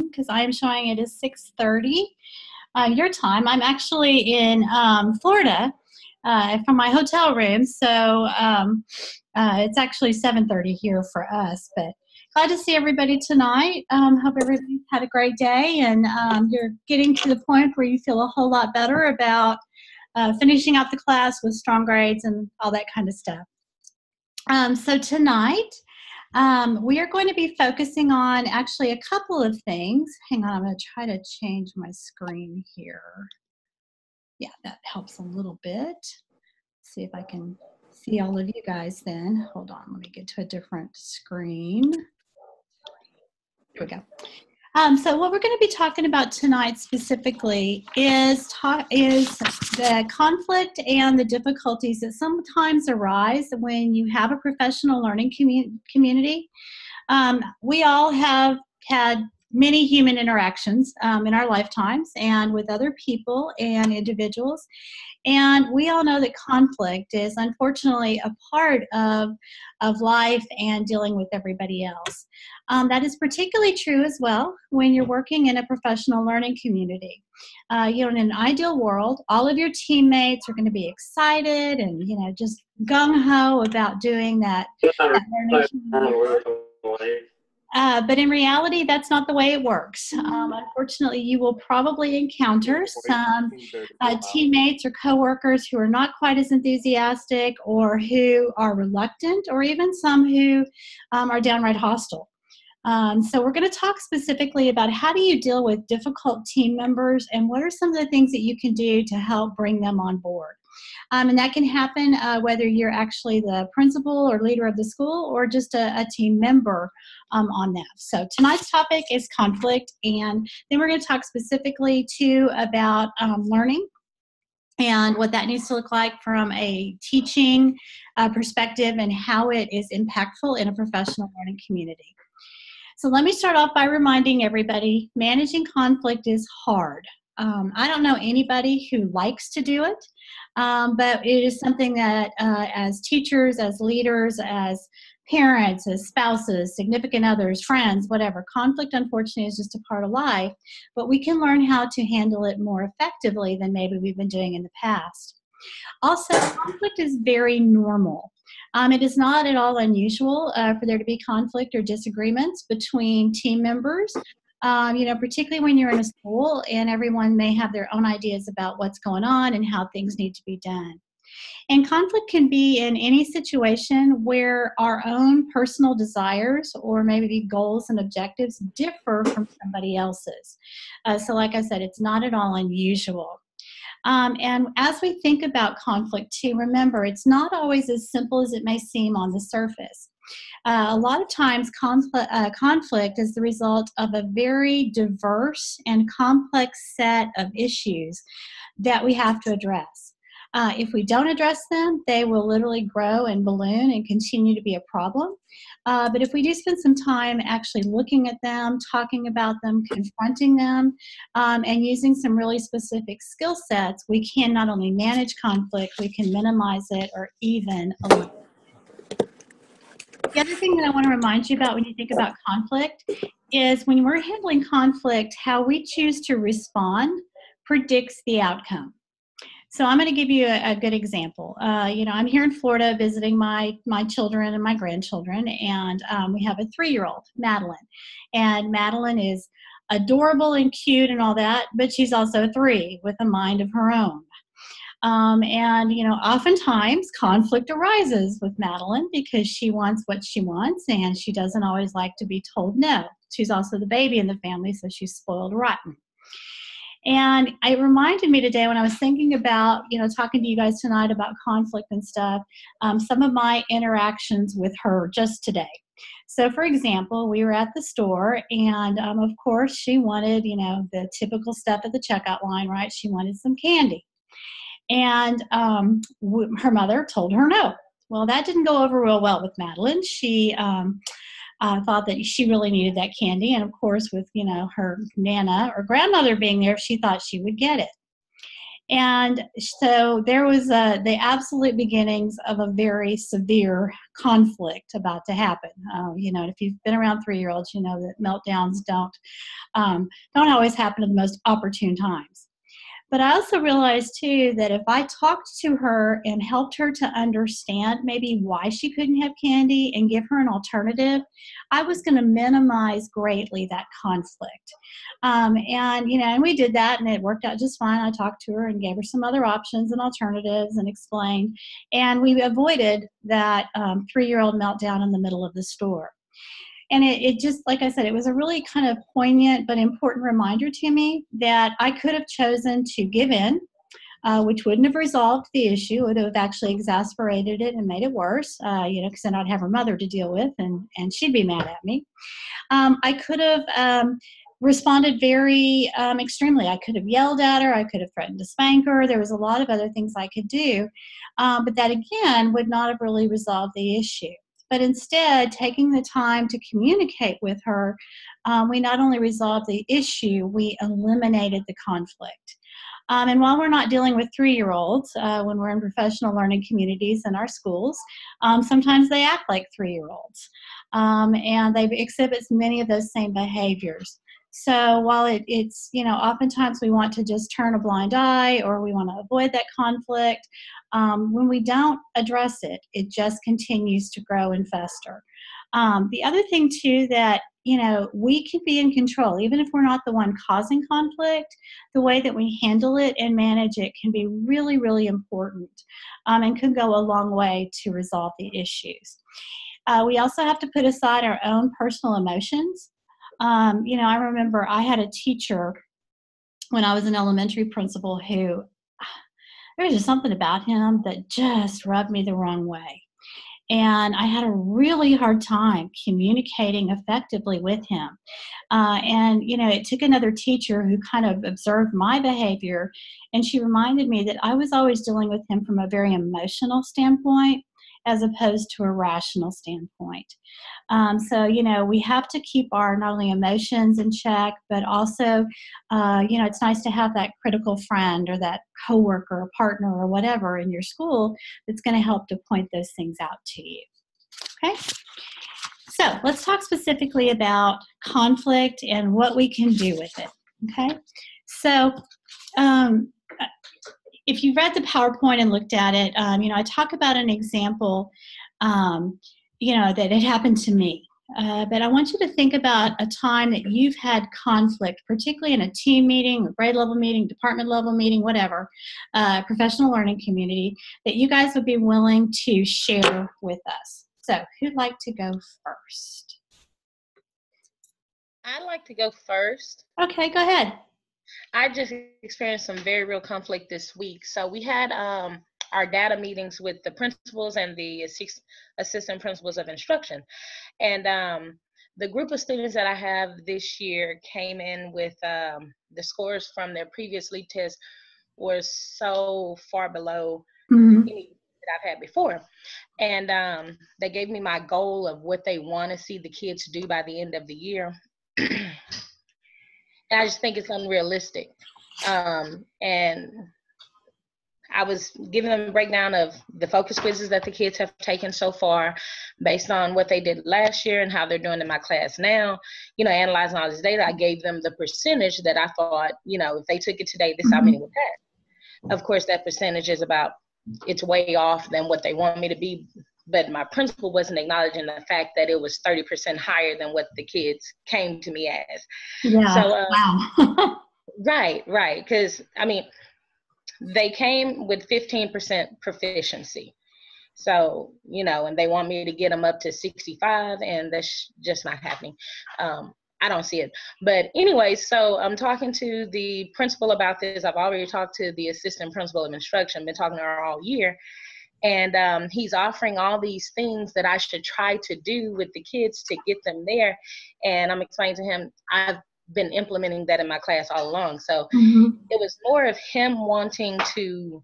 because I am showing it as 6:30 your time. I'm actually in Florida from my hotel room, so it's actually 7:30 here for us. But glad to see everybody tonight. Hope everybody had a great day, and you're getting to the point where you feel a whole lot better about finishing out the class with strong grades and all that kind of stuff. So tonight, we are going to be focusing on actually a couple of things. Hang on, I'm going to try to change my screen here. Yeah, that helps a little bit. See if I can see all of you guys then. Hold on, let me get to a different screen. Here we go. So what we're going to be talking about tonight specifically is the conflict and the difficulties that sometimes arise when you have a professional learning community. We all have had many human interactions in our lifetimes and with other people and individuals. And we all know that conflict is unfortunately a part of life and dealing with everybody else. That is particularly true as well when you're working in a professional learning community. In an ideal world, all of your teammates are going to be excited and, just gung-ho about doing that learning community. But in reality, that's not the way it works. Unfortunately, you will probably encounter some teammates or coworkers who are not quite as enthusiastic or who are reluctant, or even some who are downright hostile. So we're going to talk specifically about how do you deal with difficult team members and what are some of the things that you can do to help bring them on board. And that can happen whether you're actually the principal or leader of the school or just a team member on that. So tonight's topic is conflict, and then we're going to talk specifically too about learning and what that needs to look like from a teaching perspective and how it is impactful in a professional learning community. So let me start off by reminding everybody, managing conflict is hard. I don't know anybody who likes to do it, but it is something that as teachers, as leaders, as parents, as spouses, significant others, friends, whatever, conflict unfortunately is just a part of life, but we can learn how to handle it more effectively than maybe we've been doing in the past. Also, conflict is very normal. It is not at all unusual for there to be conflict or disagreements between team members, particularly when you're in a school and everyone may have their own ideas about what's going on and how things need to be done. And conflict can be in any situation where our own personal desires or maybe goals and objectives differ from somebody else's. So like I said, it's not at all unusual. And as we think about conflict too, remember, it's not always as simple as it may seem on the surface. A lot of times conflict is the result of a very diverse and complex set of issues that we have to address. If we don't address them, they will literally grow and balloon and continue to be a problem. But if we do spend some time actually looking at them, talking about them, confronting them, and using some really specific skill sets, we can not only manage conflict, we can minimize it or even eliminate it. The other thing that I want to remind you about when you think about conflict is when we're handling conflict, how we choose to respond predicts the outcome. So I'm going to give you a good example. I'm here in Florida visiting my children and my grandchildren, and we have a 3-year-old, Madeline. And Madeline is adorable and cute and all that, but she's also 3 with a mind of her own. Oftentimes conflict arises with Madeline because she wants what she wants, and she doesn't always like to be told no. She's also the baby in the family, so she's spoiled rotten. And it reminded me today when I was thinking about, talking to you guys tonight about conflict and stuff, some of my interactions with her just today. So, for example, we were at the store, and of course, she wanted, the typical stuff at the checkout line, right? She wanted some candy. And her mother told her no. Well, that didn't go over real well with Madeline. She thought that she really needed that candy. And of course, with, her Nana or grandmother being there, she thought she would get it. And so there was the absolute beginnings of a very severe conflict about to happen. If you've been around 3-year-olds, you know that meltdowns don't always happen at the most opportune times. But I also realized too that if I talked to her and helped her to understand maybe why she couldn't have candy and give her an alternative, I was going to minimize greatly that conflict. And we did that and it worked out just fine. I talked to her and gave her some other options and alternatives and explained. And we avoided that 3-year-old meltdown in the middle of the store. And it just, like I said, it was a really kind of poignant but important reminder to me that I could have chosen to give in, which wouldn't have resolved the issue. It would have actually exasperated it and made it worse, because then I'd have her mother to deal with, and she'd be mad at me. I could have responded very extremely. I could have yelled at her. I could have threatened to spank her. There was a lot of other things I could do. But that, again, would not have really resolved the issue. But instead, taking the time to communicate with her, we not only resolved the issue, we eliminated the conflict. And while we're not dealing with 3-year-olds, when we're in professional learning communities in our schools, sometimes they act like 3-year-olds. And they exhibit many of those same behaviors. So while it's, oftentimes we want to just turn a blind eye or we want to avoid that conflict, when we don't address it, it just continues to grow and fester. The other thing, too, that, we can be in control, even if we're not the one causing conflict, the way that we handle it and manage it can be really, really important and can go a long way to resolve the issues. We also have to put aside our own personal emotions. I remember I had a teacher when I was an elementary principal who, there was just something about him that just rubbed me the wrong way. And I had a really hard time communicating effectively with him. It took another teacher who kind of observed my behavior, and she reminded me that I was always dealing with him from a very emotional standpoint as opposed to a rational standpoint. We have to keep our not only emotions in check, but also, it's nice to have that critical friend or that coworker or partner or whatever in your school that's going to help to point those things out to you. Okay? So let's talk specifically about conflict and what we can do with it. Okay? So if you read the PowerPoint and looked at it, I talk about an example, that it happened to me. But I want you to think about a time that you've had conflict, particularly in a team meeting, a grade level meeting, department level meeting, whatever, professional learning community, that you guys would be willing to share with us. So who'd like to go first? I'd like to go first. Okay, go ahead. I just experienced some very real conflict this week. So we had our data meetings with the principals and the assistant principals of instruction. And the group of students that I have this year came in with the scores from their previous LEAP test were so far below any that I've had before. And they gave me my goal of what they want to see the kids do by the end of the year. And I just think it's unrealistic. And I was giving them a breakdown of the focus quizzes that the kids have taken so far based on what they did last year and how they're doing in my class now. Analyzing all this data, I gave them the percentage that I thought, if they took it today, this is how many would pass. Of course, that percentage is it's way off than what they want me to be. But my principal wasn't acknowledging the fact that it was 30% higher than what the kids came to me as. Yeah. So, wow. Right. Because, they came with 15% proficiency. So, and they want me to get them up to 65, and that's just not happening. I don't see it. But anyway, so I'm talking to the principal about this. I've already talked to the assistant principal of instruction, been talking to her all year. And he's offering all these things that I should try to do with the kids to get them there. And I'm explaining to him, I've been implementing that in my class all along. So it was more of him wanting to,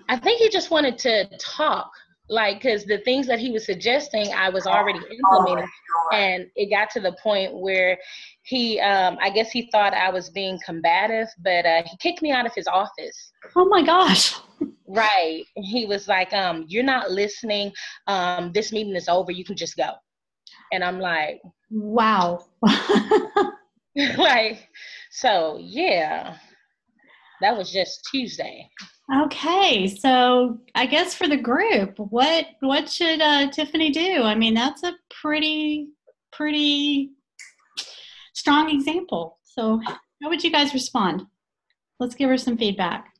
I think he just wanted to talk Like, because the things that he was suggesting, I was already implementing. And it got to the point where he, I guess he thought I was being combative, but he kicked me out of his office. Oh my gosh. Right. He was like, you're not listening. This meeting is over. You can just go. And I'm like, wow. like, so yeah, that was just Tuesday. Okay, so I guess for the group, what should Tiffany do? I mean, that's a pretty strong example. So how would you guys respond? Let's give her some feedback.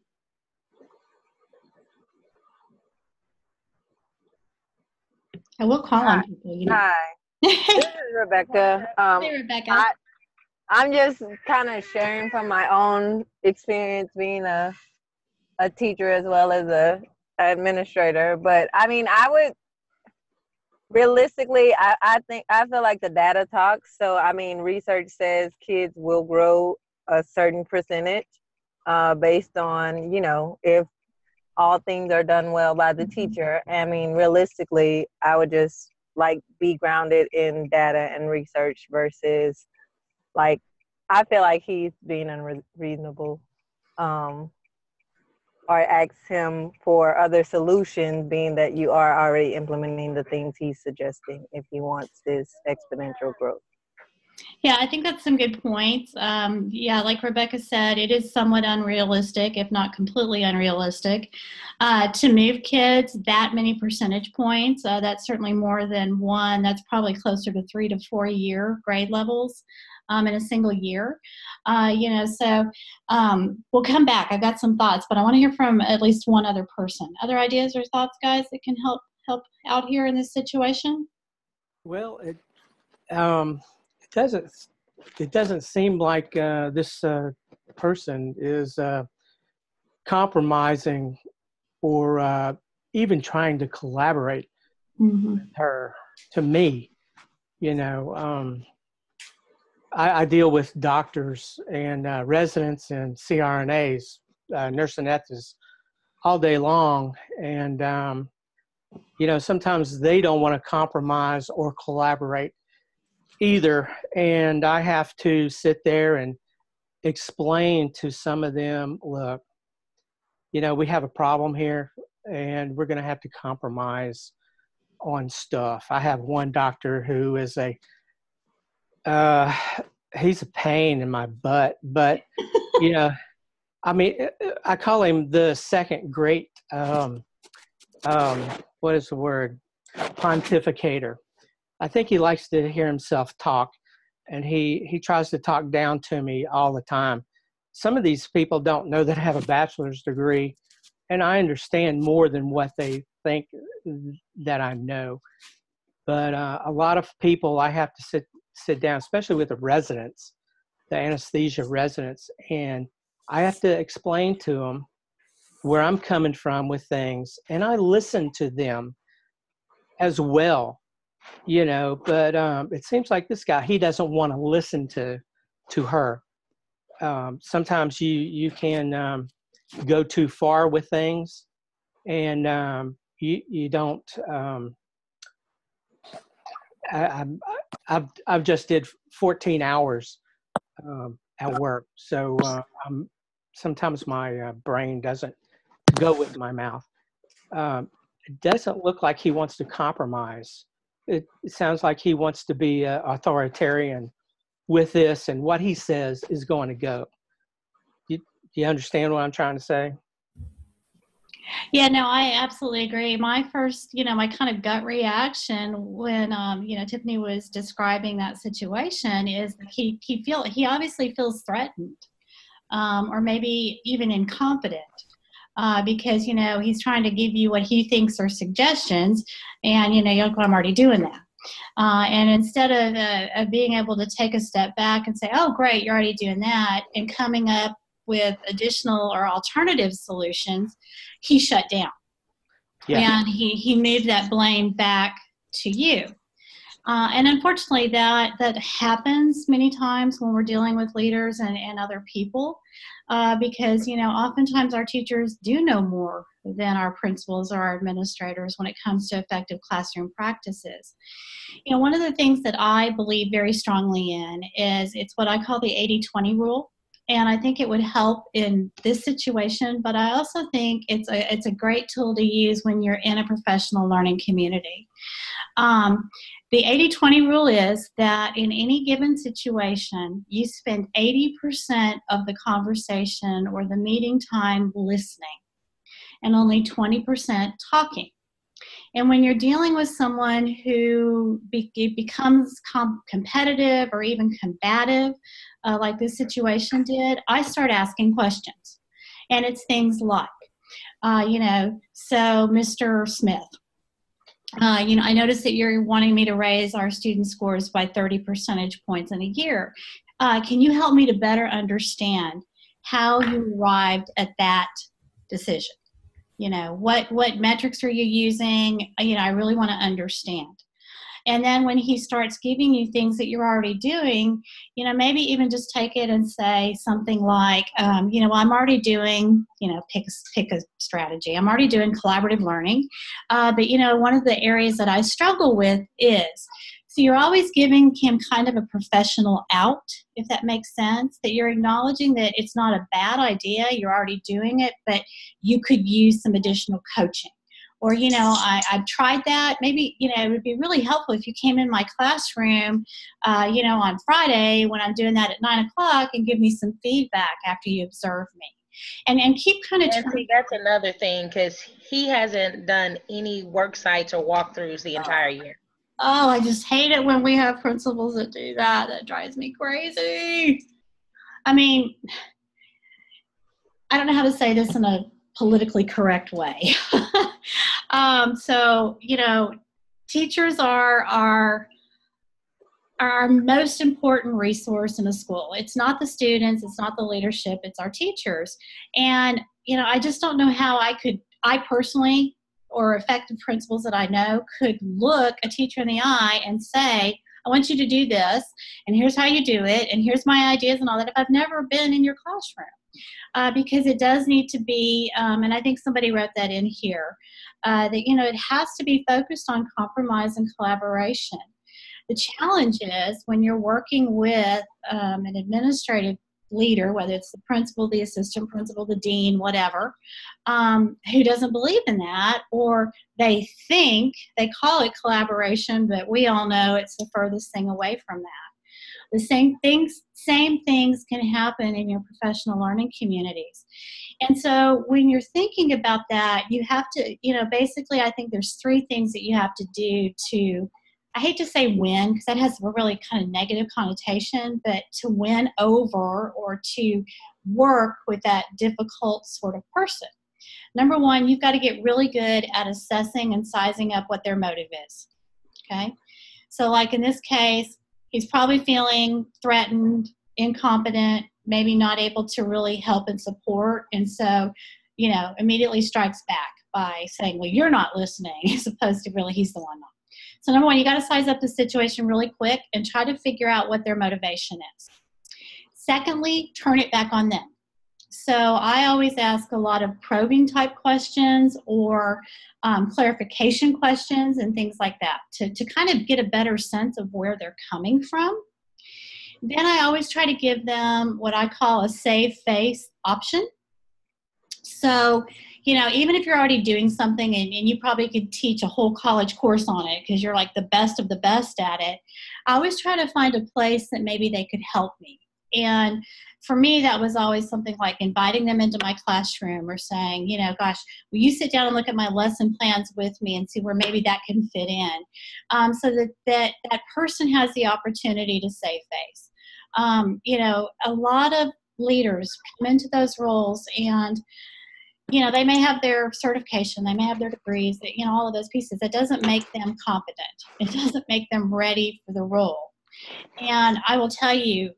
I will call on people, you know. Hi, this is Rebecca. Hey, Rebecca. I'm just kind of sharing from my own experience being a teacher as well as a administrator. But I mean, I would realistically, I feel like the data talks. So I mean, research says kids will grow a certain percentage based on, you know, if all things are done well by the teacher. I mean, realistically, I would just like be grounded in data and research versus like, I feel like he's being unreasonable. Or ask him for other solutions, being that you are already implementing the things he's suggesting if he wants this exponential growth. Yeah, I think that's some good points. Yeah, like Rebecca said, it is somewhat unrealistic, if not completely unrealistic, to move kids that many percentage points. That's certainly more than one. That's probably closer to 3 to 4 year grade levels in a single year. So we'll come back. I've got some thoughts, but I want to hear from at least one other person. Other ideas or thoughts, guys, that can help out here in this situation? Well, it doesn't seem like this person is compromising or even trying to collaborate with her. To me, you know, I deal with doctors and residents and CRNAs, nurse-anesthetists, all day long, and you know, sometimes they don't want to compromise or collaborate either. And I have to sit there and explain to some of them, look, you know, we have a problem here and we're going to have to compromise on stuff. I have one doctor who is he's a pain in my butt, but, you know, I mean, I call him the second great, what is the word? Pontificator. I think he likes to hear himself talk, and he tries to talk down to me all the time. Some of these people don't know that I have a bachelor's degree, and I understand more than what they think that I know. But a lot of people, I have to sit down, especially with the residents, the anesthesia residents, and I have to explain to them where I'm coming from with things, and I listen to them as well. You know, but it seems like this guy, he doesn't want to listen to her. Sometimes you can go too far with things, and you don't. I've just did 14 hours at work, so sometimes my brain doesn't go with my mouth. It doesn't look like he wants to compromise. It sounds like he wants to be authoritarian with this, and what he says is going to go. Do you understand what I'm trying to say? Yeah, no, I absolutely agree. My first, my kind of gut reaction when, Tiffany was describing that situation is that he obviously feels threatened, or maybe even incompetent. Because, he's trying to give you what he thinks are suggestions, and, you're like, well, I'm already doing that. And instead of being able to take a step back and say, oh, great, you're already doing that, and coming up with additional or alternative solutions, he shut down. Yeah. And he moved that blame back to you. And unfortunately, that happens many times when we're dealing with leaders and other people, because, oftentimes our teachers do know more than our principals or our administrators when it comes to effective classroom practices. One of the things that I believe very strongly in is it's what I call the 80-20 rule. And I think it would help in this situation, but I also think it's a great tool to use when you're in a professional learning community. The 80-20 rule is that in any given situation, you spend 80% of the conversation or the meeting time listening and only 20% talking. And when you're dealing with someone who becomes competitive or even combative, like this situation did, I start asking questions. And it's things like, so Mr. Smith, I noticed that you're wanting me to raise our student scores by 30 percentage points in a year. Can you help me to better understand how you arrived at that decision? What metrics are you using? I really want to understand. And then when he starts giving you things that you're already doing, maybe even just take it and say something like, well, I'm already doing, pick a strategy. I'm already doing collaborative learning. But, one of the areas that I struggle with is, so you're always giving him kind of a professional out, if that makes sense, that you're acknowledging that it's not a bad idea, you're already doing it, but you could use some additional coaching. Or, I've tried that. Maybe, it would be really helpful if you came in my classroom, on Friday when I'm doing that at 9 o'clock and give me some feedback after you observe me. And keep kind of turning. That's another thing, because he hasn't done any work sites or walkthroughs the entire year. Oh, I just hate it when we have principals that do that. That drives me crazy. I mean, I don't know how to say this in a politically correct way. So, teachers are our most important resource in a school. It's not the students, it's not the leadership, it's our teachers. And, I just don't know how I personally, or effective principals that I know, could look a teacher in the eye and say, I want you to do this, and here's how you do it, and here's my ideas and all that, if I've never been in your classroom. Because it does need to be, and I think somebody wrote that in here, that, it has to be focused on compromise and collaboration. The challenge is when you're working with an administrative leader, whether it's the principal, the assistant principal, the dean, whatever, who doesn't believe in that, or they call it collaboration, but we all know it's the furthest thing away from that. The same things can happen in your professional learning communities. And so when you're thinking about that, you have to, basically I think there's 3 things that you have to do to, I hate to say win, because that has a really kind of negative connotation, but to win over or to work with that difficult sort of person. Number 1, you've got to get really good at assessing and sizing up what their motive is, okay? So like in this case, he's probably feeling threatened, incompetent, maybe not able to really help and support, and so, immediately strikes back by saying, well, you're not listening, as opposed to really he's the one not. So number 1, you got to size up the situation really quick and try to figure out what their motivation is. Secondly, turn it back on them. So I always ask a lot of probing type questions or clarification questions and things like that to kind of get a better sense of where they're coming from. Then I always try to give them what I call a save face option. So, even if you're already doing something and you probably could teach a whole college course on it because you're like the best of the best at it, I always try to find a place that maybe they could help me. And for me, that was always something like inviting them into my classroom or saying, gosh, will you sit down and look at my lesson plans with me and see where maybe that can fit in, so that person has the opportunity to save face. A lot of leaders come into those roles and they may have their certification, they may have their degrees, all of those pieces. It doesn't make them competent. It doesn't make them ready for the role. And I will tell you,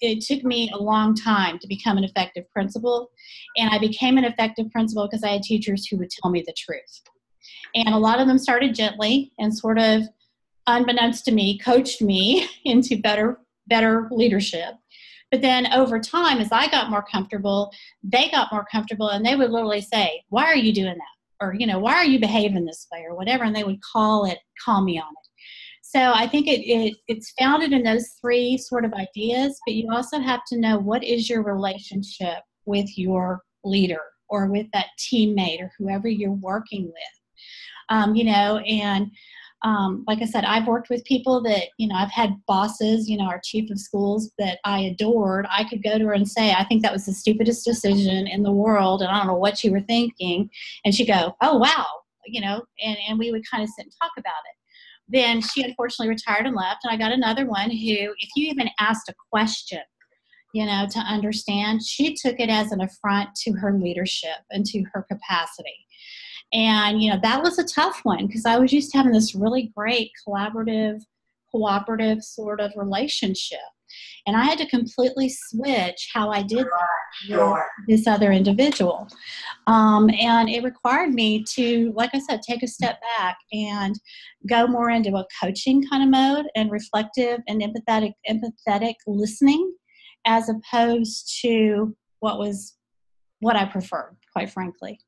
it took me a long time to become an effective principal. And I became an effective principal because I had teachers who would tell me the truth. And a lot of them started gently and sort of unbeknownst to me, coached me into better leadership. But then over time, as I got more comfortable, they got more comfortable, and they would literally say, "Why are you doing that?" Or, "Why are you behaving this way?" or whatever, and they would call me on it. So I think it's founded in those three sort of ideas, but you also have to know what is your relationship with your leader or with that teammate or whoever you're working with. And like I said, I've worked with people that, I've had bosses, our chief of schools that I adored. I could go to her and say, "I think that was the stupidest decision in the world, and I don't know what you were thinking." And she'd go, "Oh, wow," and we would kind of sit and talk about it. Then she unfortunately retired and left, and I got another one who, if you even asked a question, to understand, she took it as an affront to her leadership and to her capacity. And, that was a tough one because I was used to having this really great collaborative, cooperative sort of relationship. And I had to completely switch how I did that with this other individual. And it required me to, like I said, take a step back and go more into a coaching kind of mode and reflective and empathetic listening, as opposed to what I preferred, quite frankly.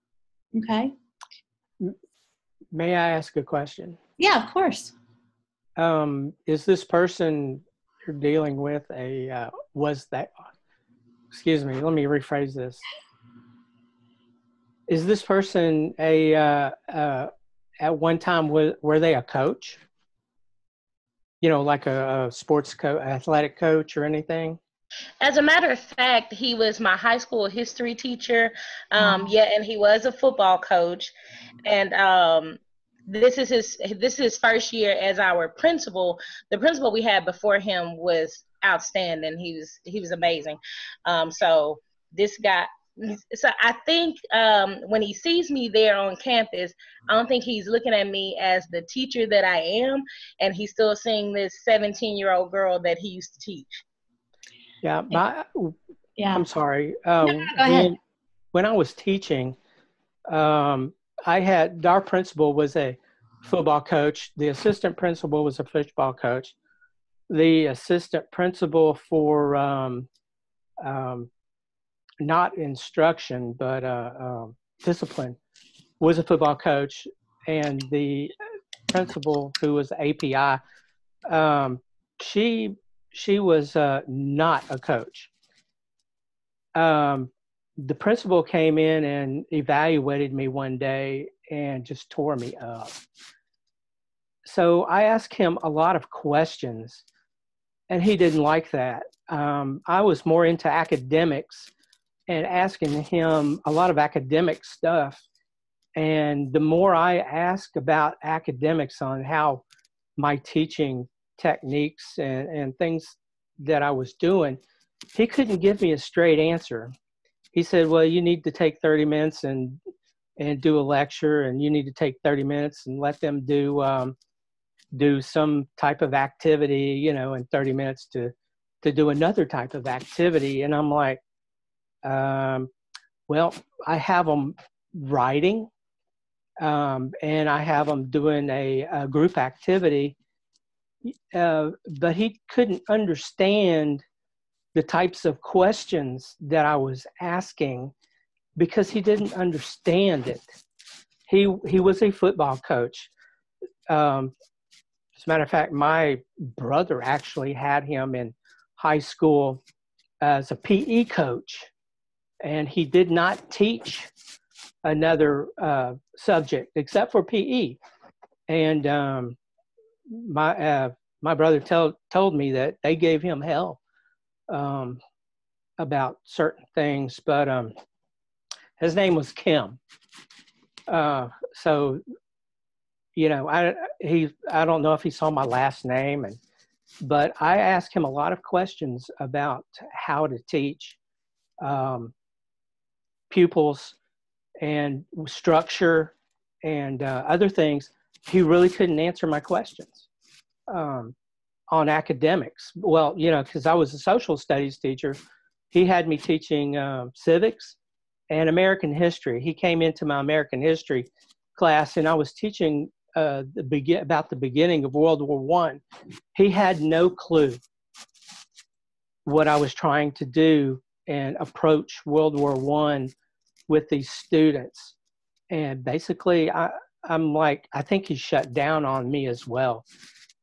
Okay. May I ask a question? Yeah, of course. Is this person you're dealing with excuse me, let me rephrase this. Is this person at one time, were they a coach? Like a sports coach, athletic coach or anything? As a matter of fact, he was my high school history teacher. Wow. And he was a football coach. And this is his first year as our principal. The principal we had before him was outstanding. He was amazing. So this guy. So I think when he sees me there on campus, I don't think he's looking at me as the teacher that I am, and he's still seeing this 17-year-old girl that he used to teach. Yeah, I'm sorry. Go ahead. When I was teaching, our principal was a football coach. The assistant principal was a football coach. The assistant principal for not instruction, but discipline was a football coach. And the principal, who was API, she was not a coach. The principal came in and evaluated me one day and just tore me up. So I asked him a lot of questions, and he didn't like that. I was more into academics and asking him a lot of academic stuff. And the more I asked about academics on how my teaching techniques and things that I was doing, he couldn't give me a straight answer. He said, "Well, you need to take 30 minutes and do a lecture, and you need to take 30 minutes and let them do some type of activity, and 30 minutes to do another type of activity." And I'm like, well, I have them writing, and I have them doing a group activity, but he couldn't understand the types of questions that I was asking because he didn't understand it. He was a football coach. As a matter of fact, my brother actually had him in high school as a PE coach, and he did not teach another subject except for PE. And my brother told me that they gave him hell about certain things, but his name was Kim. So I don't know if he saw my last name, but I asked him a lot of questions about how to teach pupils and structure and other things. He really couldn't answer my questions on academics. Well, because I was a social studies teacher, he had me teaching civics and American history. He came into my American history class, and I was teaching about the beginning of World War One, he had no clue what I was trying to do and approach World War One with these students. And basically, I'm like, I think he shut down on me as well.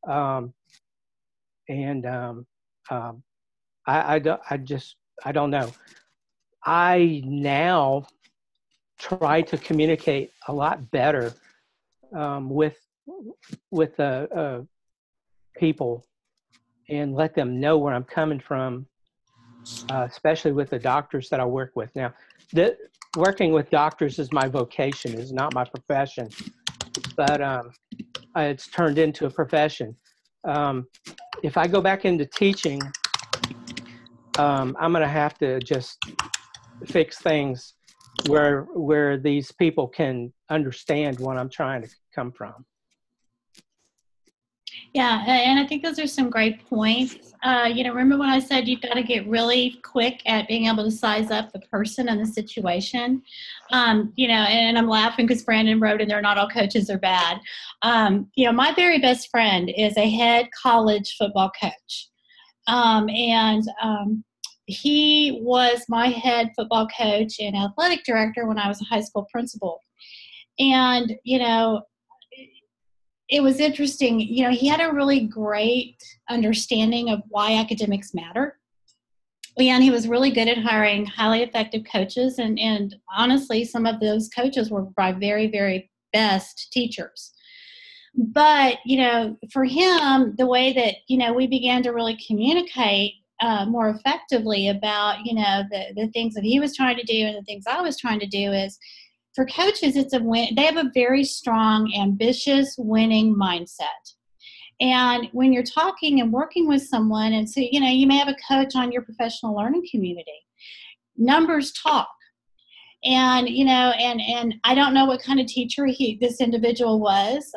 I don't know. I now try to communicate a lot better with people and let them know where I'm coming from, especially with the doctors that I work with. Now, working with doctors is my vocation, is not my profession, but it's turned into a profession. If I go back into teaching, I'm going to have to just fix things where these people can understand what I'm trying to come from. Yeah, and I think those are some great points. Remember when I said you've got to get really quick at being able to size up the person and the situation? And I'm laughing because Brandon wrote in there, not all coaches are bad. My very best friend is a head college football coach. He was my head football coach and athletic director when I was a high school principal. And, it was interesting. He had a really great understanding of why academics matter. And he was really good at hiring highly effective coaches. And honestly, some of those coaches were my very, very best teachers. But, for him, the way that, we began to really communicate more effectively about, the things that he was trying to do and the things I was trying to do is, for coaches, it's a win. They have a very strong, ambitious, winning mindset. And when you're talking and working with someone, and so, you may have a coach on your professional learning community, numbers talk. And, and I don't know what kind of teacher this individual was.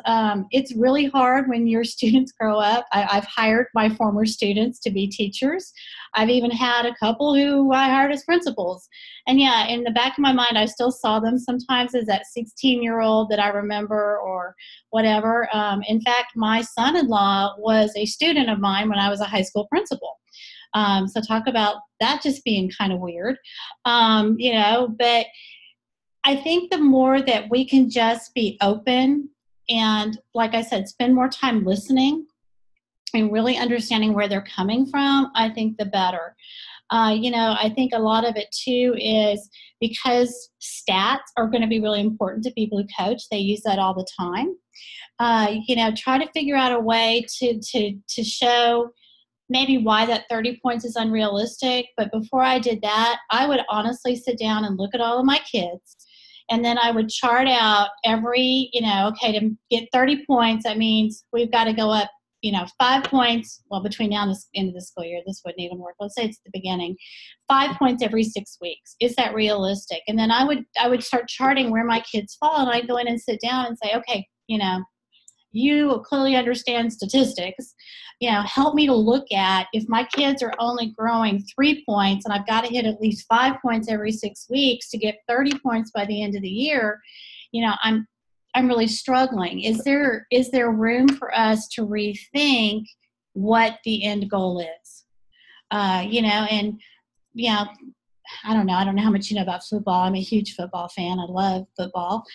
It's really hard when your students grow up. I've hired my former students to be teachers. I've even had a couple who I hired as principals. And yeah, in the back of my mind, I still saw them sometimes as that 16-year-old that I remember or whatever. In fact, my son-in-law was a student of mine when I was a high school principal. So talk about that just being kind of weird, but I think the more that we can just be open and, like I said, spend more time listening and really understanding where they're coming from, I think the better. I think a lot of it too is because stats are going to be really important to people who coach. They use that all the time. Try to figure out a way to show maybe why that 30 points is unrealistic. But before I did that, I would honestly sit down and look at all of my kids. And then I would chart out every, okay, to get 30 points, that means we've got to go up, 5 points. Well, between now and the end of the school year, this wouldn't even work. Let's say it's the beginning. 5 points every 6 weeks. Is that realistic? And then I would start charting where my kids fall. And I'd go in and sit down and say, okay, you clearly understand statistics. Help me to look at if my kids are only growing 3 points and I've got to hit at least 5 points every 6 weeks to get 30 points by the end of the year. I'm really struggling. Is there room for us to rethink what the end goal is? I don't know. I don't know how much you know about football. I'm a huge football fan. I love football.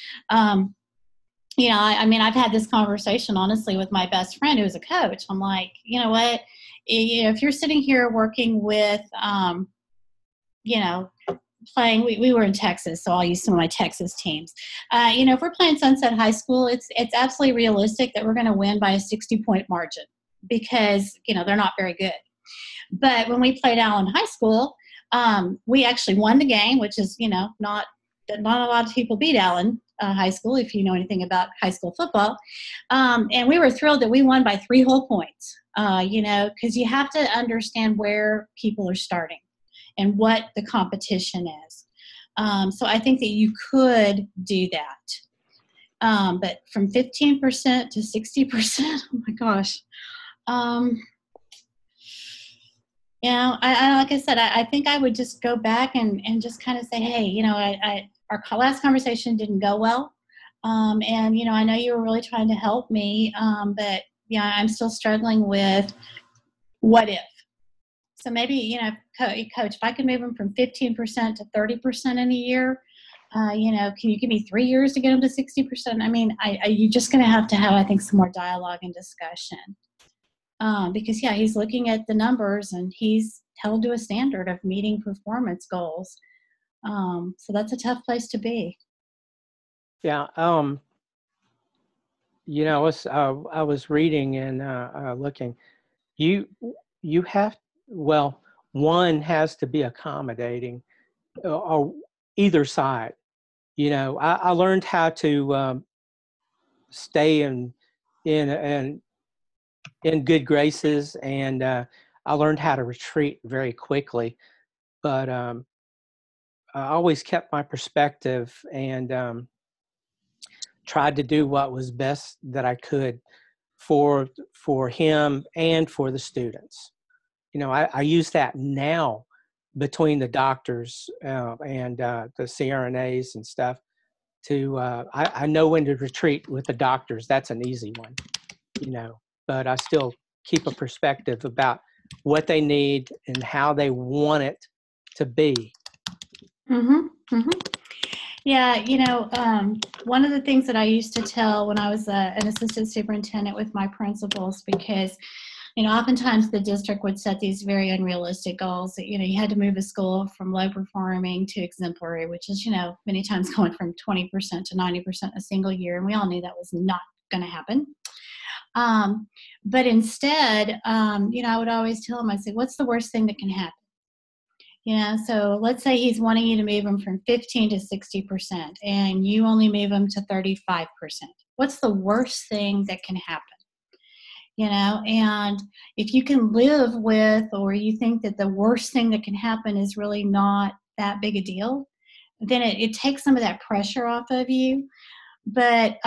I've had this conversation, honestly, with my best friend who's a coach. I'm like, you know what? If you're sitting here working with, playing, we were in Texas, so I'll use some of my Texas teams. If we're playing Sunset High School, it's absolutely realistic that we're going to win by a 60-point margin because, they're not very good. But when we played Allen High School, we actually won the game, which is, not a lot of people beat Allen High School, if you know anything about high school football. And we were thrilled that we won by 3 whole points, because you have to understand where people are starting and what the competition is. So I think that you could do that. But from 15% to 60%, oh my gosh. Like I said, I think I would just go back and just kind of say, hey, our last conversation didn't go well. And, I know you were really trying to help me, but yeah, I'm still struggling with what if. So maybe, coach, if I could move them from 15% to 30% in a year, can you give me 3 years to get them to 60%? I mean, you're just going to have, I think, some more dialogue and discussion. Because, yeah, he's looking at the numbers and he's held to a standard of meeting performance goals. So that's a tough place to be. Yeah. I was reading and looking. You have, well, one has to be accommodating, or either side. I learned how to stay in good graces, and I learned how to retreat very quickly. But I always kept my perspective and tried to do what was best that I could for him and for the students. I use that now between the doctors and the CRNAs and stuff. I know when to retreat with the doctors. That's an easy one, but I still keep a perspective about what they need and how they want it to be. Mm-hmm. Mm-hmm. Yeah, one of the things that I used to tell when I was an assistant superintendent with my principals, because, oftentimes the district would set these very unrealistic goals that, you had to move a school from low performing to exemplary, which is, many times going from 20% to 90% a single year. And we all knew that was not going to happen. But instead, I would always tell them, I say, what's the worst thing that can happen? So let's say he's wanting you to move them from 15 to 60%, and you only move them to 35%. What's the worst thing that can happen? And if you can live with, or you think that the worst thing that can happen is really not that big a deal, then it takes some of that pressure off of you. But,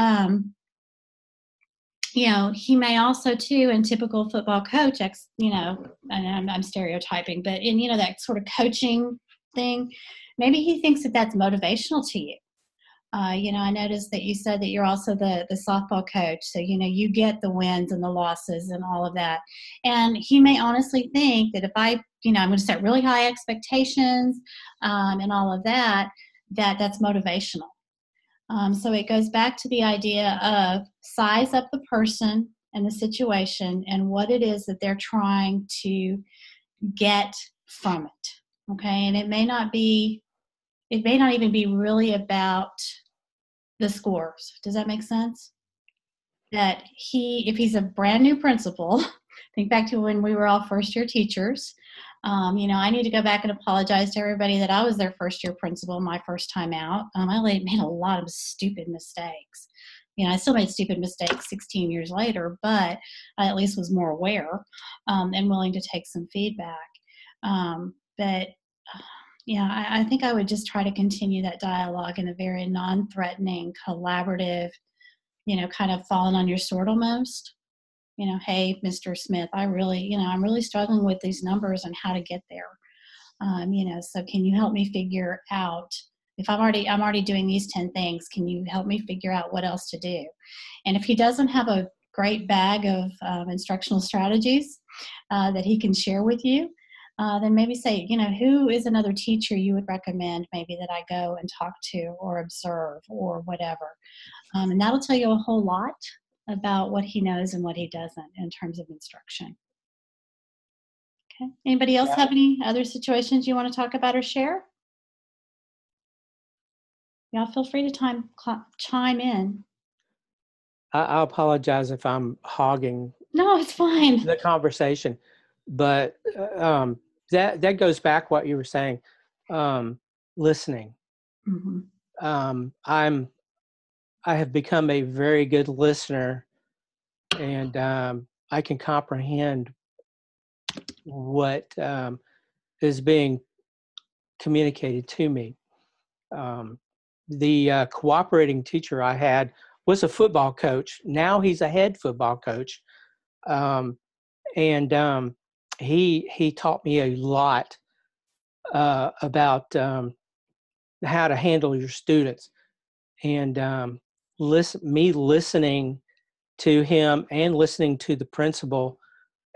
he may also too, in typical football coach, and I'm stereotyping, but in, that sort of coaching thing, maybe he thinks that that's motivational to you. I noticed that you said that you're also the softball coach. So, you get the wins and the losses and all of that. And he may honestly think that if I'm going to set really high expectations and all of that, that's motivational. So it goes back to the idea of size up the person and the situation and what it is that they're trying to get from it. Okay. And it may not even be really about the scores. Does that make sense? That if he's a brand new principal, think back to when we were all first year teachers. I need to go back and apologize to everybody that I was their first year principal my first time out. I made a lot of stupid mistakes. I still made stupid mistakes 16 years later, but I at least was more aware and willing to take some feedback. But I think I would just try to continue that dialogue in a very non-threatening, collaborative, kind of falling on your sword almost. Hey, Mr. Smith, I'm really struggling with these numbers and how to get there. So can you help me figure out, if I'm already doing these 10 things, can you help me figure out what else to do? And if he doesn't have a great bag of instructional strategies that he can share with you, then maybe say, who is another teacher you would recommend maybe that I go and talk to or observe or whatever. And that'll tell you a whole lot about what he knows and what he doesn't in terms of instruction. Okay. Anybody else have any other situations you want to talk about or share? Y'all feel free to chime in. I apologize if I'm hogging. No, it's fine. The conversation, but that goes back what you were saying, listening. Mm-hmm. I have become a very good listener, and I can comprehend what is being communicated to me. The cooperating teacher I had was a football coach. Now he's a head football coach. And he taught me a lot about how to handle your students. And listening to him and listening to the principal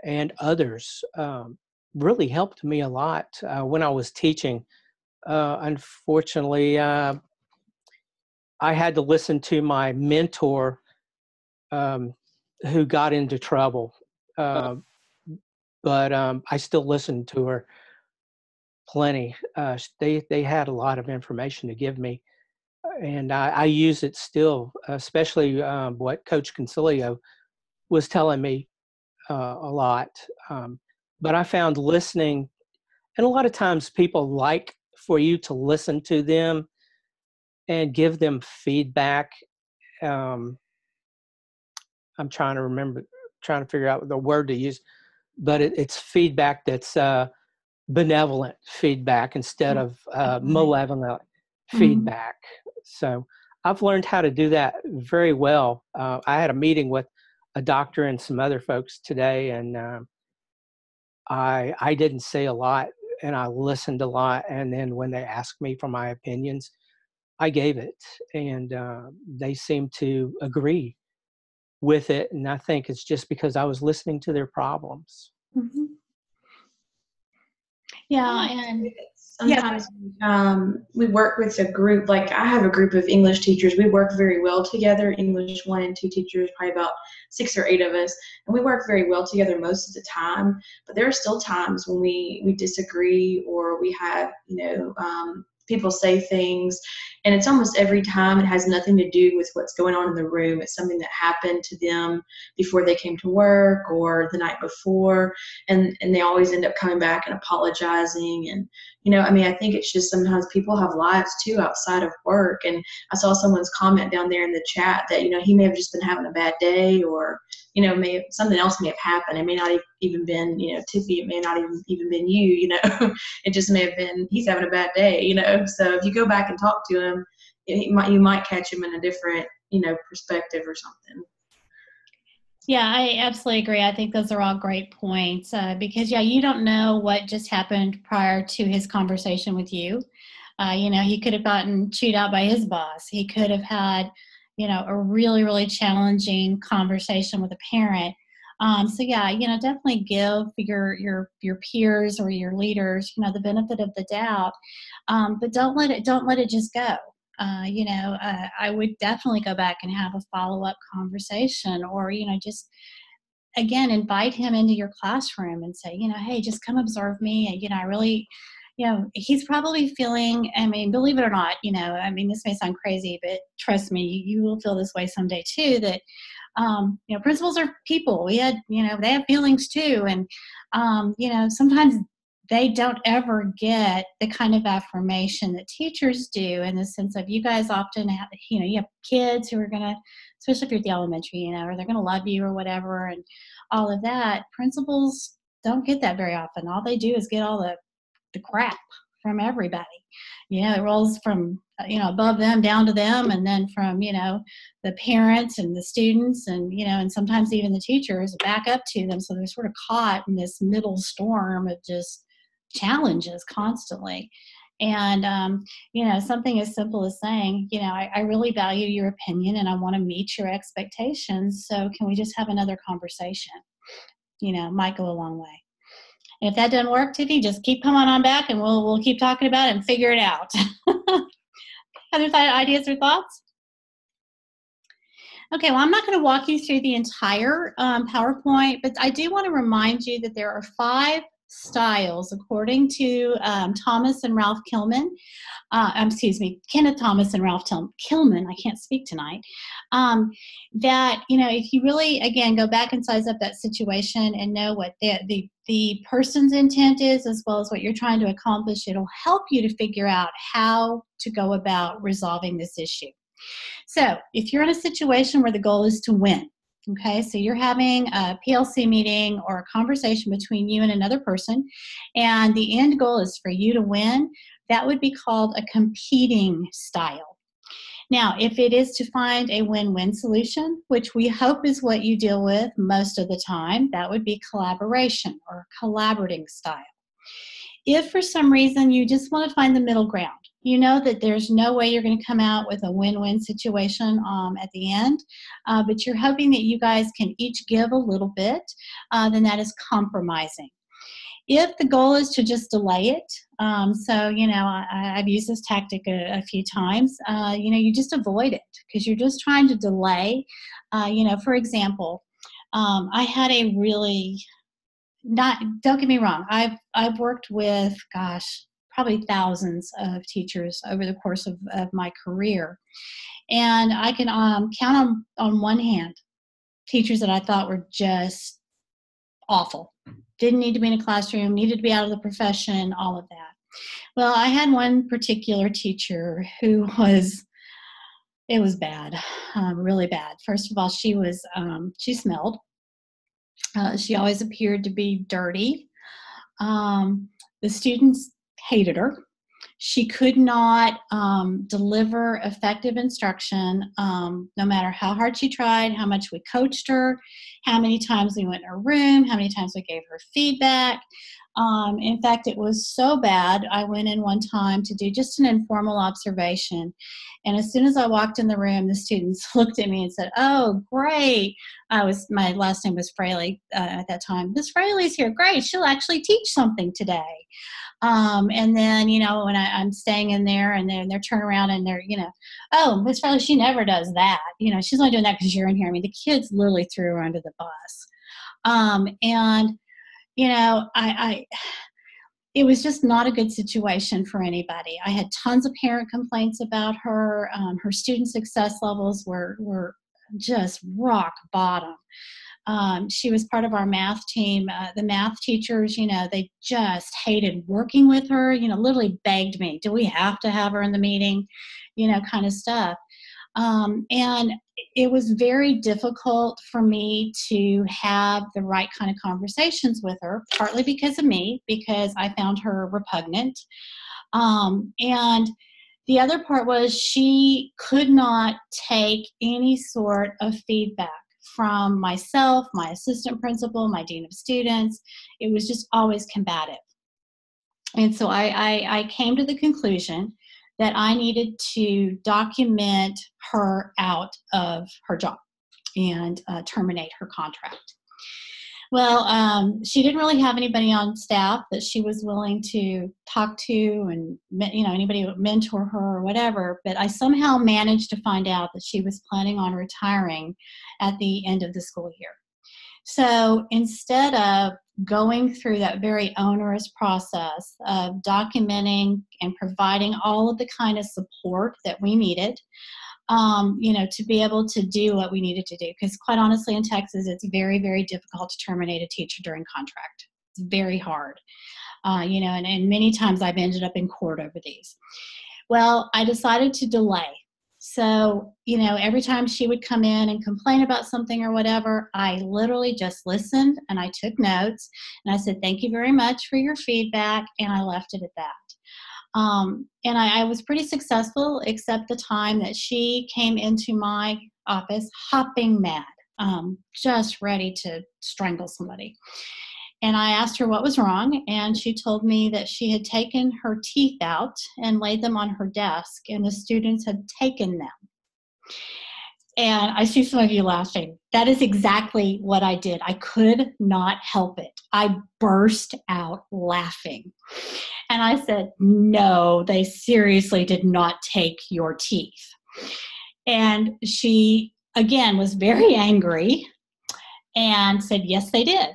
and others really helped me a lot when I was teaching. Unfortunately, I had to listen to my mentor who got into trouble. But I still listened to her plenty. They had a lot of information to give me, and I use it still, especially what Coach Concilio was telling me a lot. But I found listening, and a lot of times people like for you to listen to them and give them feedback. I'm trying to figure out the word to use, but it's feedback that's benevolent feedback instead of malevolent feedback. So I've learned how to do that very well. I had a meeting with a doctor and some other folks today, and I didn't say a lot, and I listened a lot. And then when they asked me for my opinions, I gave it, and they seemed to agree with it. And I think it's just because I was listening to their problems. Mm-hmm. Yeah, and sometimes we work with a group. Like I have a group of English teachers. We work very well together. English 1 and 2 teachers, probably about 6 or 8 of us, and we work very well together most of the time. But there are still times when we disagree, or we have people say things, and it's almost every time it has nothing to do with what's going on in the room. It's something that happened to them before they came to work or the night before, and they always end up coming back and apologizing. And I think it's just sometimes people have lives too outside of work. And I saw someone's comment down there in the chat that he may have just been having a bad day, or something else may have happened. It may not even been Tiffy. It may not even been you. It just may have been he's having a bad day. So if you go back and talk to him, you might catch him in a different perspective or something. Yeah, I absolutely agree. I think those are all great points because, you don't know what just happened prior to his conversation with you. He could have gotten chewed out by his boss. He could have had, a really, really challenging conversation with a parent. Definitely give your peers or your leaders, the benefit of the doubt, but don't let it just go. I would definitely go back and have a follow-up conversation, or, just, again, invite him into your classroom and say, hey, just come observe me. And, I really, he's probably feeling, believe it or not, this may sound crazy, but trust me, you will feel this way someday too, that, principals are people. They have feelings too. And, sometimes they don't ever get the kind of affirmation that teachers do, in the sense of, you guys often have, you have kids who are going to, especially if you're at the elementary, or they're going to love you or whatever, and all of that. Principals don't get that very often. All they do is get all the crap from everybody. It rolls from, above them down to them, and then from, the parents and the students, and, and sometimes even the teachers back up to them. So they're sort of caught in this middle storm of just challenges constantly. And, something as simple as saying, I really value your opinion and I want to meet your expectations. So can we just have another conversation? Might go a long way. And if that doesn't work, Tiffy, just keep coming on back and we'll keep talking about it and figure it out. Other ideas or thoughts? Okay, well, I'm not going to walk you through the entire PowerPoint, but I do want to remind you that there are 5 styles, according to Thomas and Ralph Kilman. Kenneth Thomas and Ralph Kilman, I can't speak tonight, that, if you really, again, go back and size up that situation and know what the person's intent is, as well as what you're trying to accomplish, it'll help you to figure out how to go about resolving this issue. So if you're in a situation where the goal is to win, okay, so you're having a PLC meeting or a conversation between you and another person, and the end goal is for you to win, that would be called a competing style. Now, if it is to find a win-win solution, which we hope is what you deal with most of the time, that would be collaboration or collaborating style. If for some reason you just want to find the middle ground, You know that there's no way you're going to come out with a win-win situation at the end, but you're hoping that you guys can each give a little bit, then that is compromising. If the goal is to just delay it, so, I've used this tactic a few times, you just avoid it because you're just trying to delay. For example, I had a really, don't get me wrong, I've worked with, gosh, probably thousands of teachers over the course of my career. And I can count on one hand teachers that I thought were just awful. Didn't need to be in a classroom, needed to be out of the profession, all of that. Well, I had one particular teacher who it was bad, really bad. First of all, she smelled. She always appeared to be dirty. The students hated her. She could not deliver effective instruction, no matter how hard she tried, how much we coached her, how many times we went in her room, how many times we gave her feedback. In fact, it was so bad, I went in one time to do just an informal observation. And as soon as I walked in the room, the students looked at me and said, "Oh, great." My last name was Fraley at that time. "Miss Fraley's here. Great. She'll actually teach something today." And then, when I'm staying in there and they're turning around and they're, "Oh, Miss Fraley, she never does that. She's only doing that because you're in here." I mean, the kids literally threw her under the bus. And it was just not a good situation for anybody. I had tons of parent complaints about her. Her student success levels were just rock bottom. She was part of our math team. The math teachers, they just hated working with her, literally begged me, "Do we have to have her in the meeting?" Kind of stuff. And it was very difficult for me to have the right kind of conversations with her, partly because of me, because I found her repugnant. And the other part was she could not take any sort of feedback from myself, my assistant principal, my dean of students. It was just always combative. And so I came to the conclusion that I needed to document her out of her job and terminate her contract. Well, she didn't really have anybody on staff that she was willing to talk to and, anybody who would mentor her or whatever, but I somehow managed to find out that she was planning on retiring at the end of the school year. So instead of going through that very onerous process of documenting and providing all of the kind of support that we needed, to be able to do what we needed to do. Because quite honestly, in Texas, it's very, very difficult to terminate a teacher during contract. It's very hard, and many times I've ended up in court over these. Well, I decided to delay. So, every time she would come in and complain about something or whatever, I literally just listened and I took notes and I said, "Thank you very much for your feedback," and I left it at that. And I was pretty successful, except the time that she came into my office hopping mad, just ready to strangle somebody. And I asked her what was wrong, and she told me that she had taken her teeth out and laid them on her desk, and the students had taken them. And I see some of you laughing. That is exactly what I did. I could not help it. I burst out laughing. And I said, "No, they seriously did not take your teeth." And she, again, was very angry and said, "Yes, they did."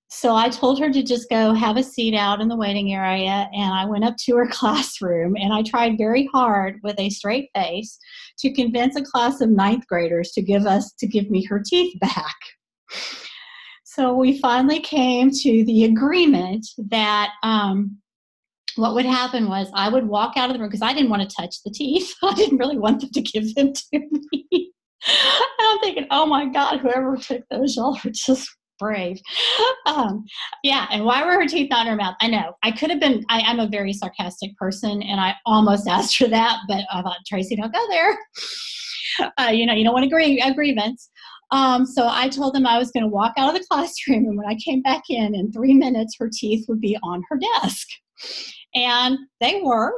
So I told her to just go have a seat out in the waiting area, and I went up to her classroom, and I tried very hard with a straight face to convince a class of ninth graders to give me her teeth back. So we finally came to the agreement that what would happen was I would walk out of the room because I didn't want to touch the teeth. I didn't really want them to give them to me. And I'm thinking, "Oh my God, whoever took those, y'all are just brave." Yeah, and why were her teeth not in her mouth? I know. I could have been, I'm a very sarcastic person, and I almost asked her that, but I thought, "Tracy, don't go there." You don't want a grievance. So I told them I was going to walk out of the classroom, and when I came back in 3 minutes, her teeth would be on her desk. And they were.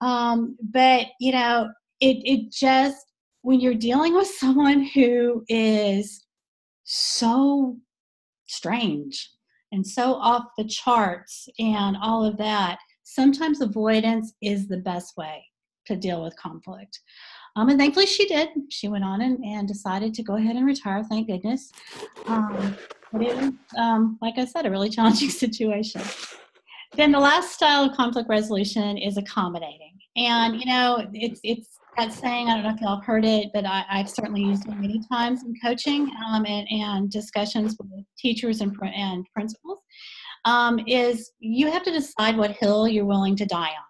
But, you know, it just, when you're dealing with someone who is so strange and so off the charts and all of that, sometimes avoidance is the best way to deal with conflict. And thankfully she did. She went on and decided to go ahead and retire, thank goodness. But it was, like I said, a really challenging situation. Then the last style of conflict resolution is accommodating. And, you know, it's that saying, I don't know if y'all have heard it, but I've certainly used it many times in coaching and discussions with teachers and principals, is you have to decide what hill you're willing to die on.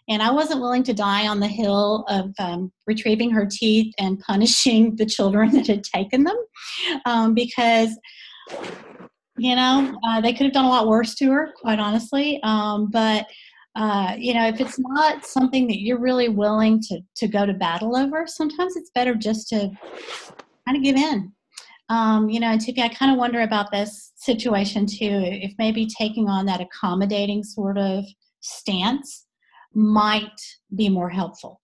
And I wasn't willing to die on the hill of retrieving her teeth and punishing the children that had taken them, because, you know, they could have done a lot worse to her, quite honestly. But you know, if it's not something that you're really willing to go to battle over, sometimes it's better just to kind of give in. You know, and Tiffy, I kind of wonder about this situation too, if maybe taking on that accommodating sort of stance might be more helpful.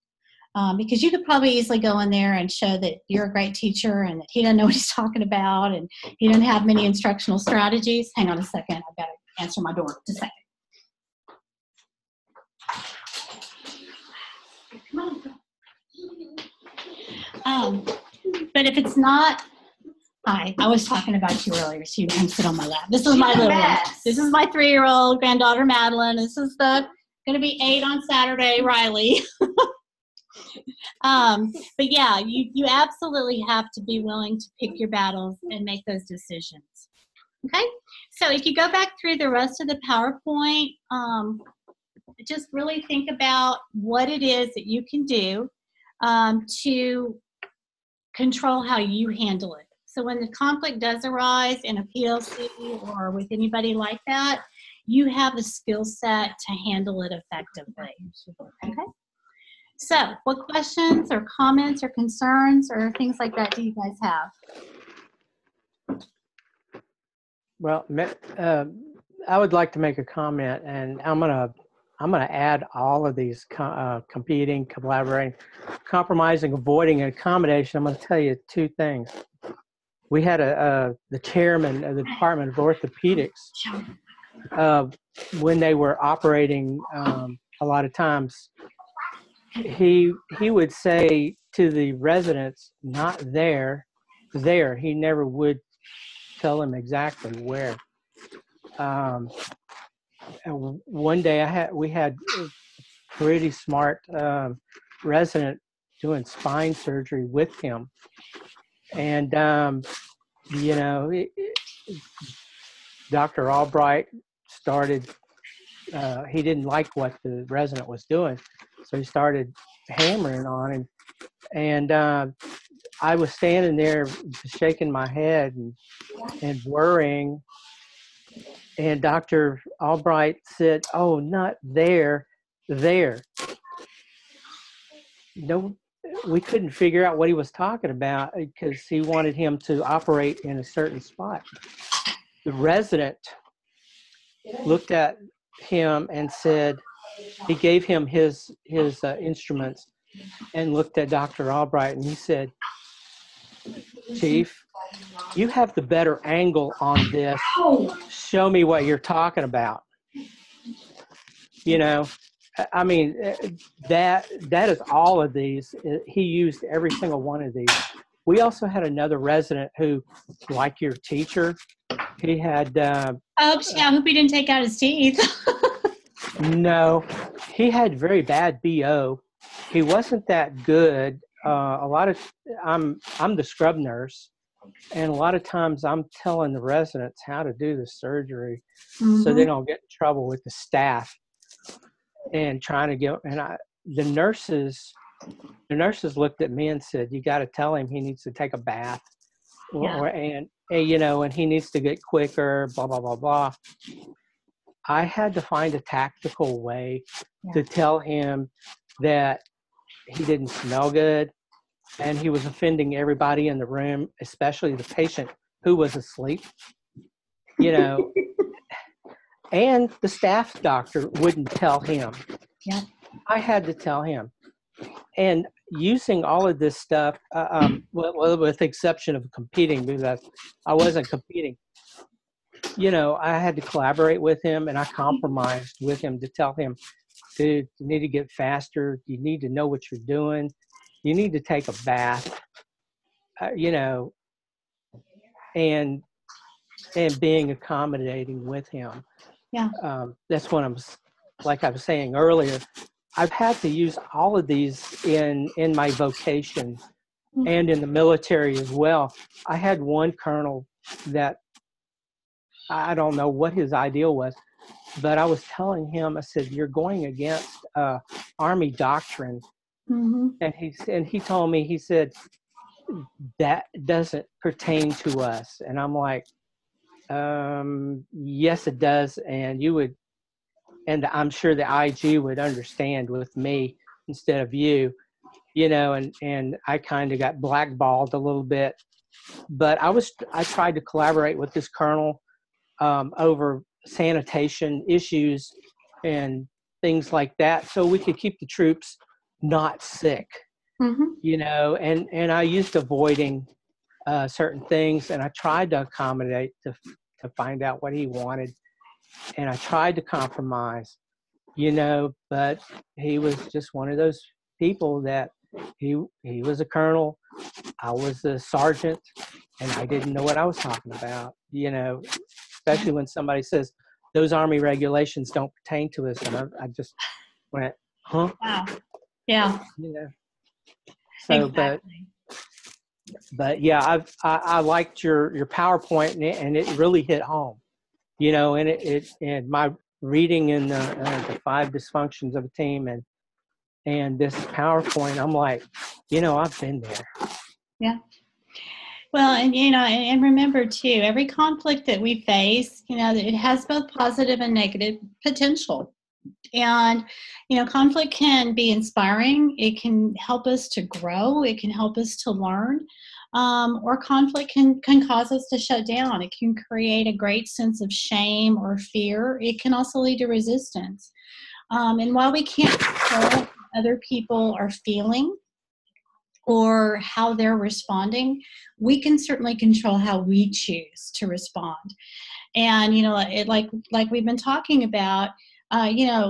Because you could probably easily go in there and show that you're a great teacher and that he doesn't know what he's talking about and he doesn't have many instructional strategies. Hang on a second. I've got to answer my door. Just a second. Come on. But if it's not, hi, I was talking about you earlier. So you can sit on my lap. This is my little one. This is my 3-year-old granddaughter, Madeline. This is the going to be 8 on Saturday, Riley. But yeah, you absolutely have to be willing to pick your battles and make those decisions. Okay, so if you go back through the rest of the PowerPoint, just really think about what it is that you can do to control how you handle it. So when the conflict does arise in a PLC or with anybody like that, you have the skill set to handle it effectively. Okay. So what questions or comments or concerns or things like that do you guys have? Well, I would like to make a comment, and I'm gonna add all of these competing, collaborating, compromising, avoiding, and accommodation. I'm going to tell you 2 things. We had the chairman of the Department of Orthopedics when they were operating. A lot of times, he would say to the residents, "Not there, there." He never would tell them exactly where. One day we had a pretty smart resident doing spine surgery with him, and you know, Dr. Albright started. He didn't like what the resident was doing, so he started hammering on him, and I was standing there shaking my head and worrying. And Dr. Albright said, "Oh, not there, there." No, we couldn't figure out what he was talking about because he wanted him to operate in a certain spot. The resident looked at him and said, he gave him his instruments and looked at Dr. Albright and he said, "Chief, you have the better angle on this. Show me what you're talking about." You know, I mean, that is all of these. He used every single one of these. We also had another resident who, like your teacher, he had. I hope he didn't take out his teeth. No, he had very bad BO. He wasn't that good. I'm the scrub nurse, and a lot of times I'm telling the residents how to do the surgery, so they don't get in trouble with the staff. And trying to get, and the nurses looked at me and said, "You got to tell him he needs to take a bath, and you know, and he needs to get quicker." Blah blah blah blah. I had to find a tactical way to tell him that he didn't smell good, and he was offending everybody in the room, especially the patient who was asleep. You know. And the staff doctor wouldn't tell him. Yeah. I had to tell him. And using all of this stuff, with the exception of competing, because I wasn't competing, I had to collaborate with him, and I compromised with him to tell him, dude, you need to get faster. You need to know what you're doing. You need to take a bath, and being accommodating with him. Yeah. That's what like I was saying earlier, I've had to use all of these in my vocation and in the military as well. I had one colonel that I don't know what his ideal was, but I was telling him, I said, you're going against Army doctrine. Mm-hmm. And he told me, he said, that doesn't pertain to us. And I'm like, yes, it does. And I'm sure the IG would understand with me instead of you, and I kind of got blackballed a little bit, but I tried to collaborate with this colonel over sanitation issues and things like that, so we could keep the troops not sick. Mm-hmm. And I used avoiding certain things, and I tried to accommodate to find out what he wanted, and I tried to compromise, but he was just one of those people that he was a colonel, I was a sergeant, and I didn't know what I was talking about, especially when somebody says those Army regulations don't pertain to us, and I just went, huh? Wow. Yeah. So, exactly. but yeah, I liked your PowerPoint, and it really hit home, and my reading in the 5 dysfunctions of a team and this PowerPoint, I'm like, I've been there. Yeah. Well, and remember too, every conflict that we face, it has both positive and negative potential. And, conflict can be inspiring. It can help us to grow. It can help us to learn. Or conflict can cause us to shut down. It can create a great sense of shame or fear. It can also lead to resistance. And while we can't control how other people are feeling or how they're responding, we can certainly control how we choose to respond. And, like we've been talking about,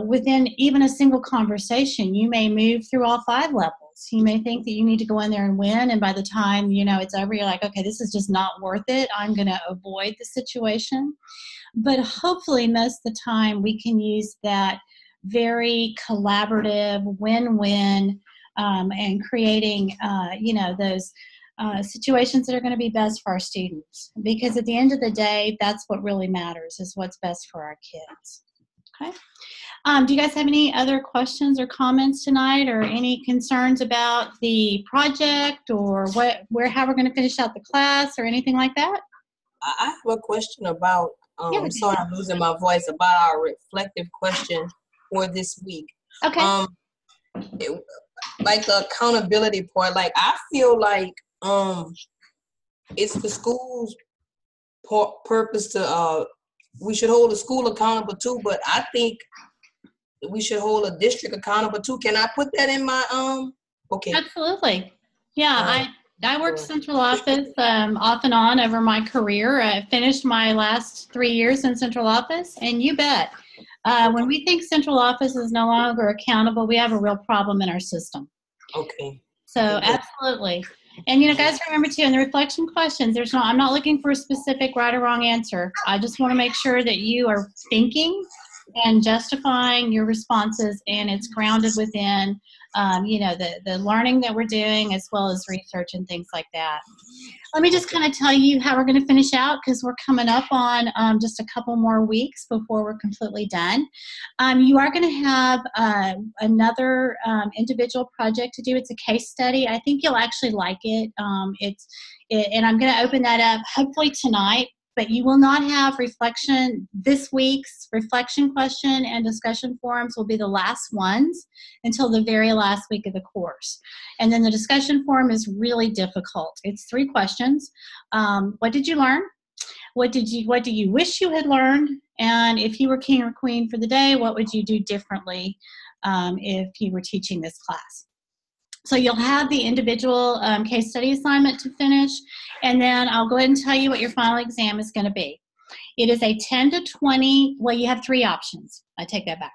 within even a single conversation, you may move through all 5 levels. You may think that you need to go in there and win, and by the time, it's over, you're like, okay, this is just not worth it. I'm going to avoid the situation. But hopefully most of the time we can use that very collaborative win-win, and creating, those situations that are going to be best for our students. Because at the end of the day, that's what really matters, is what's best for our kids. Okay. Do you guys have any other questions or comments tonight, or any concerns about the project, or how we're going to finish out the class, or anything like that? I have a question about, sorry, I'm losing my voice, about our reflective question for this week. Okay. Like the accountability part, like I feel like it's the school's purpose to we should hold the school accountable too, but I think we should hold a district accountable too. Can I put that in my okay? Absolutely. Yeah, I worked central office off and on over my career. I finished my last 3 years in central office, and you bet, when we think central office is no longer accountable, we have a real problem in our system. Okay. So absolutely. And guys, remember too, in the reflection questions, I'm not looking for a specific right or wrong answer. I just want to make sure that you are thinking and justifying your responses, and it's grounded within, the learning that we're doing, as well as research and things like that. Let me just kind of tell you how we're going to finish out, because we're coming up on just a couple more weeks before we're completely done. You are going to have another individual project to do. It's a case study. I think you'll actually like it. And I'm going to open that up hopefully tonight. But you will not have reflection. This week's reflection question and discussion forums will be the last ones until the very last week of the course. And then the discussion forum is really difficult. It's 3 questions. What did you learn? what do you wish you had learned? And if you were king or queen for the day, what would you do differently if you were teaching this class? So you'll have the individual case study assignment to finish, and then I'll go ahead and tell you what your final exam is going to be. It is a 10 to 20, well, you have 3 options. I take that back.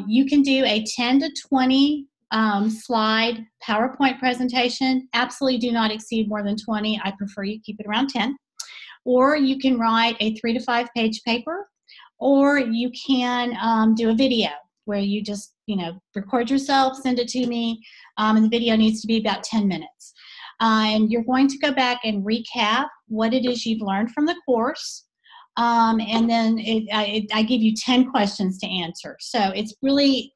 You can do a 10 to 20 slide PowerPoint presentation. Absolutely do not exceed more than 20. I prefer you keep it around 10. Or you can write a 3 to 5 page paper, or you can do a video where you just, record yourself, send it to me, and the video needs to be about 10 minutes. And you're going to go back and recap what it is you've learned from the course. And then I give you 10 questions to answer. So it's really,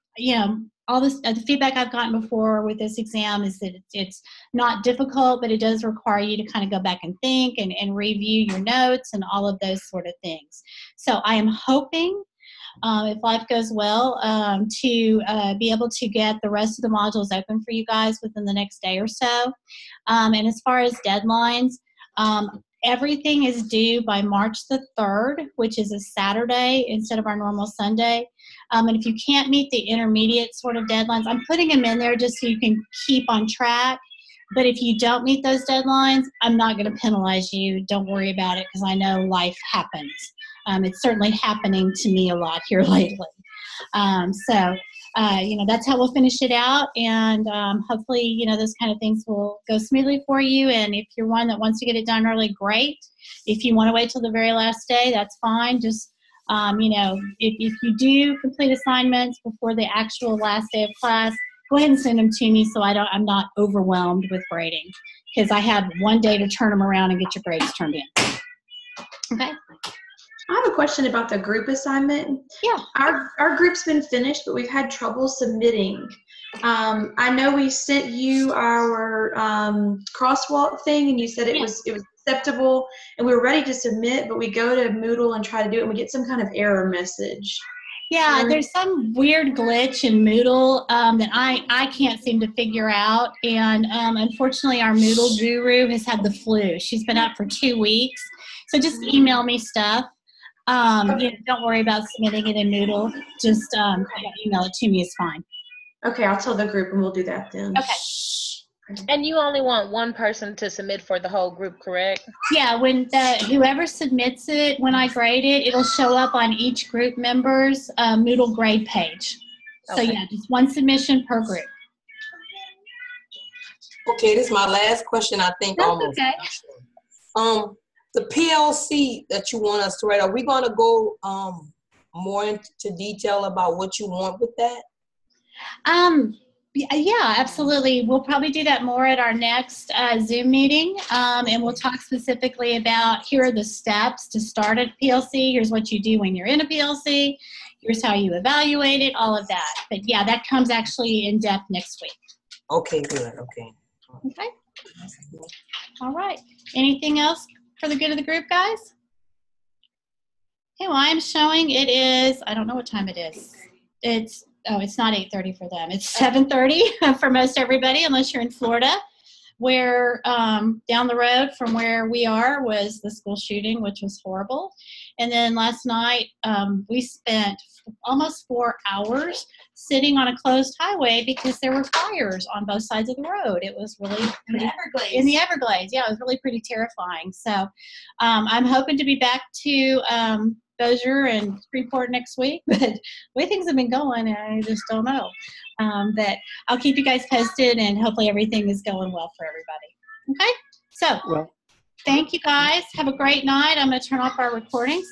all this, the feedback I've gotten before with this exam is that it's not difficult, but it does require you to kind of go back and think and review your notes and all of those sort of things. So I am hoping, if life goes well, to be able to get the rest of the modules open for you guys within the next day or so. And as far as deadlines, everything is due by March the 3rd, which is a Saturday instead of our normal Sunday. And if you can't meet the intermediate sort of deadlines, I'm putting them in there just so you can keep on track. But if you don't meet those deadlines, I'm not going to penalize you. Don't worry about it, because I know life happens. It's certainly happening to me a lot here lately. That's how we'll finish it out. And hopefully, those kind of things will go smoothly for you. And if you're one that wants to get it done early, great. If you want to wait till the very last day, that's fine. Just, if you do complete assignments before the actual last day of class, go ahead and send them to me so I'm not overwhelmed with grading, because I have one day to turn them around and get your grades turned in. Okay. I have a question about the group assignment. Yeah. Our group's been finished, but we've had trouble submitting. I know we sent you our crosswalk thing, and you said it was acceptable, and we were ready to submit, but we go to Moodle and try to do it, and we get some kind of error message. Yeah, there's some weird glitch in Moodle that I can't seem to figure out. And unfortunately, our Moodle guru has had the flu. She's been out for 2 weeks. So just email me stuff. Don't worry about submitting it in Moodle. Just email it to me is fine. Okay, I'll tell the group and we'll do that then. Okay. And you only want one person to submit for the whole group, correct? Yeah, when whoever submits it, when I grade it, it'll show up on each group member's Moodle grade page. So Okay. yeah, just one submission per group. Okay, this is my last question, I think. That's almost. okay. The PLC that you want us to write, are we going to go more into detail about what you want with that? Yeah, absolutely. We'll probably do that more at our next Zoom meeting, and we'll talk specifically about here are the steps to start a PLC. Here's what you do when you're in a PLC. Here's how you evaluate it, all of that. But yeah, that comes actually in depth next week. Okay, good. Okay. All right. Anything else for the good of the group, guys? Okay, well, I'm showing it is, I don't know what time it is. It's not 8:30 for them. It's 7:30 for most everybody, unless you're in Florida, where down the road from where we are was the school shooting, which was horrible. And then last night, we spent almost 4 hours sitting on a closed highway because there were fires on both sides of the road. It was really in the Everglades. In the Everglades, yeah, it was really pretty terrifying. So I'm hoping to be back to Bossier and Freeport next week, but the way things have been going, I just don't know. But I'll keep you guys posted, and hopefully everything is going well for everybody. Okay? So, thank you guys. Have a great night. I'm going to turn off our recording.